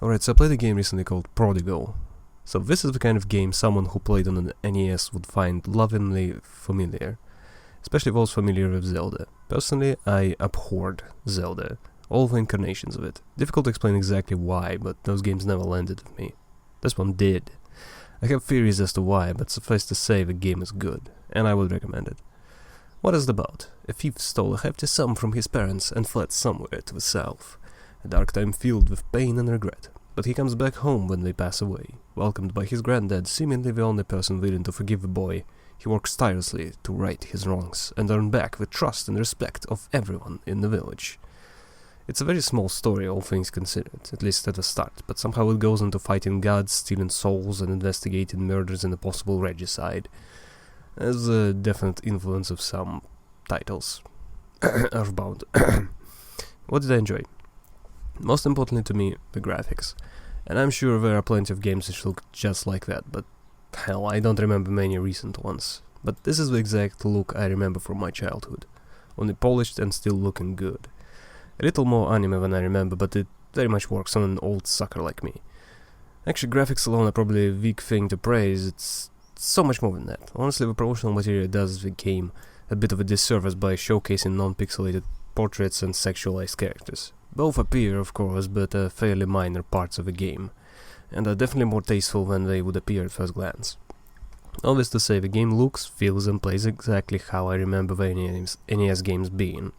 Alright, so I played a game recently called Prodigal. So this is the kind of game someone who played on an NES would find lovingly familiar, especially those familiar with Zelda. Personally, I abhorred Zelda, all the incarnations of it. Difficult to explain exactly why, but those games never landed with me. This one did. I have theories as to why, but suffice to say the game is good, and I would recommend it. What is it about? A thief stole a hefty sum from his parents and fled somewhere to the south. A dark time filled with pain and regret. But he comes back home when they pass away. Welcomed by his granddad, seemingly the only person willing to forgive the boy, he works tirelessly to right his wrongs and earn back the trust and respect of everyone in the village. It's a very small story, all things considered, at least at the start, but somehow it goes into fighting gods, stealing souls, and investigating murders and a possible regicide. There's a definite influence of some titles. Earthbound. What did I enjoy? Most importantly to me, the graphics. And I'm sure there are plenty of games which look just like that, but hell, I don't remember many recent ones. But this is the exact look I remember from my childhood. Only polished and still looking good. A little more anime than I remember, but it very much works on an old sucker like me. Actually, graphics alone are probably a weak thing to praise, it's so much more than that. Honestly, the promotional material does the game a bit of a disservice by showcasing non-pixelated portraits and sexualized characters. Both appear, of course, but are fairly minor parts of the game, and are definitely more tasteful than they would appear at first glance. Obvious to say, the game looks, feels and plays exactly how I remember the NES games being.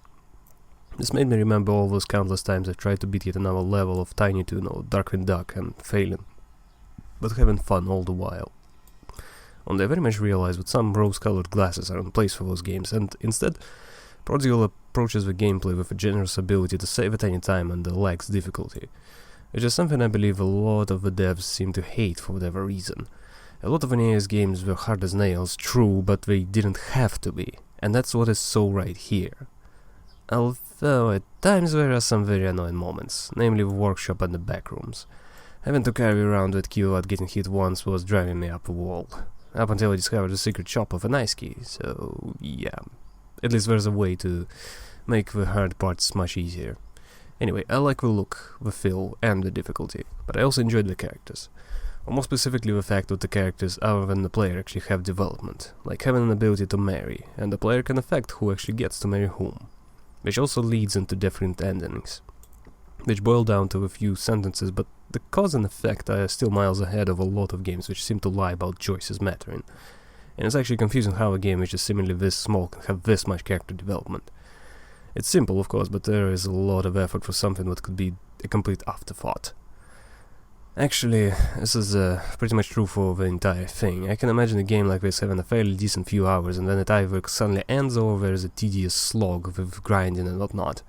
This made me remember all those countless times I tried to beat yet another level of Tiny Toon or Darkwing Duck and failing, but having fun all the while. Only I very much realized that some rose-colored glasses are in place for those games, and instead, Prodigal approaches the gameplay with a generous ability to save at any time and lacks difficulty, which is something I believe a lot of the devs seem to hate for whatever reason. A lot of NES games were hard as nails, true, but they didn't have to be, and that's what is so right here. Although at times there are some very annoying moments, namely the workshop and the backrooms. Having to carry around that key without getting hit once was driving me up a wall, up until I discovered the secret shop of an ice key, so yeah. At least there's a way to make the hard parts much easier. Anyway, I like the look, the feel, and the difficulty, but I also enjoyed the characters. Or more specifically the fact that the characters other than the player actually have development, like having an ability to marry, and the player can affect who actually gets to marry whom, which also leads into different endings, which boil down to a few sentences, but the cause and effect are still miles ahead of a lot of games which seem to lie about choices mattering. And it's actually confusing how a game which is seemingly this small can have this much character development. It's simple, of course, but there is a lot of effort for something that could be a complete afterthought. Actually, this is pretty much true for the entire thing. I can imagine a game like this having a fairly decent few hours, and then it either suddenly ends or there's a tedious slog with grinding and whatnot.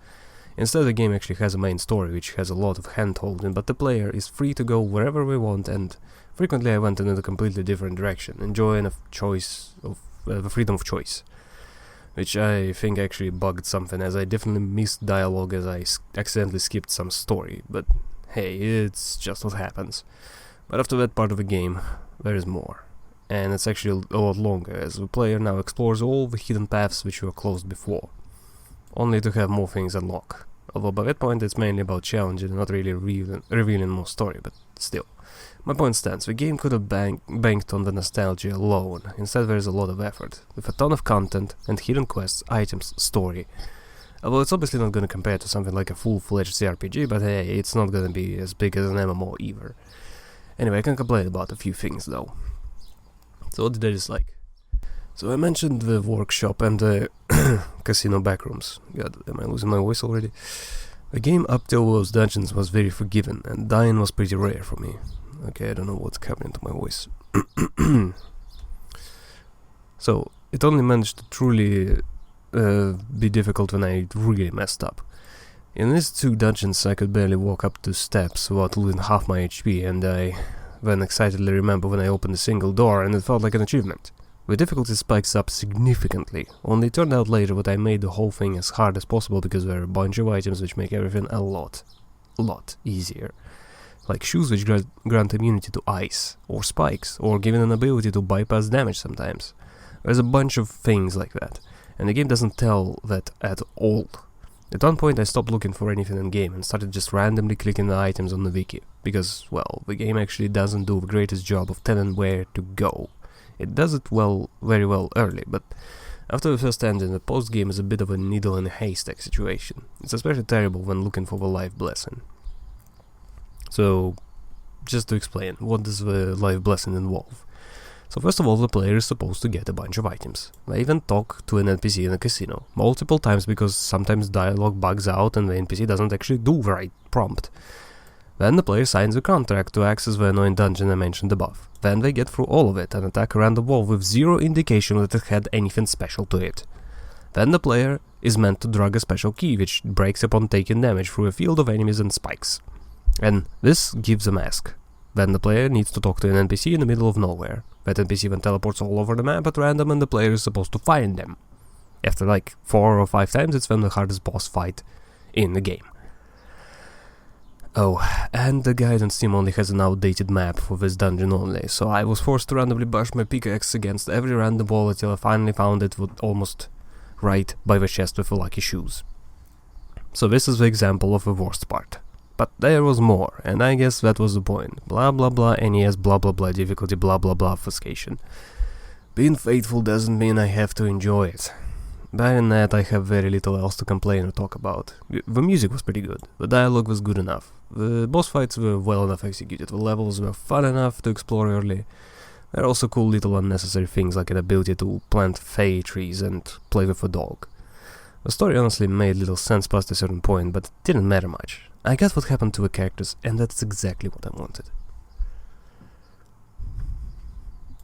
Instead, the game actually has a main story which has a lot of hand-holding, but the player is free to go wherever we want, and frequently I went in a completely different direction, enjoying the freedom of choice, which I think actually bugged something, as I definitely missed dialogue as I accidentally skipped some story, but hey, it's just what happens. But after that part of the game, there is more, and it's actually a lot longer, as the player now explores all the hidden paths which were closed before, only to have more things unlock. Although by that point it's mainly about challenging and not really revealing more story, but still. My point stands, the game could have banked on the nostalgia alone. Instead there is a lot of effort, with a ton of content and hidden quests, items, story. Although it's obviously not gonna compare to something like a full-fledged CRPG, but hey, it's not gonna be as big as an MMO either. Anyway, I can complain about a few things though. So what did I dislike? So I mentioned the workshop and the casino backrooms. God, am I losing my voice already? The game up till those dungeons was very forgiving, and dying was pretty rare for me. Okay, I don't know what's happening to my voice. So, it only managed to truly be difficult when I really messed up. In these two dungeons I could barely walk up 2 steps without losing half my HP, and I then excitedly remember when I opened a single door and it felt like an achievement. The difficulty spikes up significantly, only it turned out later that I made the whole thing as hard as possible because there are a bunch of items which make everything a lot easier. Like shoes which grant immunity to ice, or spikes, or giving an ability to bypass damage sometimes. There's a bunch of things like that, and the game doesn't tell that at all. At one point I stopped looking for anything in game and started just randomly clicking the items on the wiki, because, well, the game actually doesn't do the greatest job of telling where to go. It does it very well early, but after the first engine, the post-game is a bit of a needle in a haystack situation. It's especially terrible when looking for the life blessing. So, just to explain, what does the life blessing involve? So first of all, the player is supposed to get a bunch of items. They even talk to an NPC in a casino, multiple times because sometimes dialogue bugs out and the NPC doesn't actually do the right prompt. Then the player signs a contract to access the annoying dungeon I mentioned above. Then they get through all of it and attack a random wall with zero indication that it had anything special to it. Then the player is meant to drag a special key which breaks upon taking damage through a field of enemies and spikes. And this gives a mask. Then the player needs to talk to an NPC in the middle of nowhere. That NPC then teleports all over the map at random and the player is supposed to find them. After like 4 or 5 times, it's then the hardest boss fight in the game. Oh, and the guide on Steam only has an outdated map for this dungeon only, so I was forced to randomly bash my pickaxe against every random wall until I finally found it almost right by the chest with the lucky shoes. So this is the example of the worst part. But there was more, and I guess that was the point. Blah blah blah NES blah blah blah difficulty blah blah blah obfuscation. Being faithful doesn't mean I have to enjoy it. Other than that, I have very little else to complain or talk about. The music was pretty good, the dialogue was good enough, the boss fights were well enough executed, the levels were fun enough to explore early. There are also cool little unnecessary things like an ability to plant fairy trees and play with a dog. The story honestly made little sense past a certain point, but it didn't matter much. I got what happened to the characters, and that's exactly what I wanted.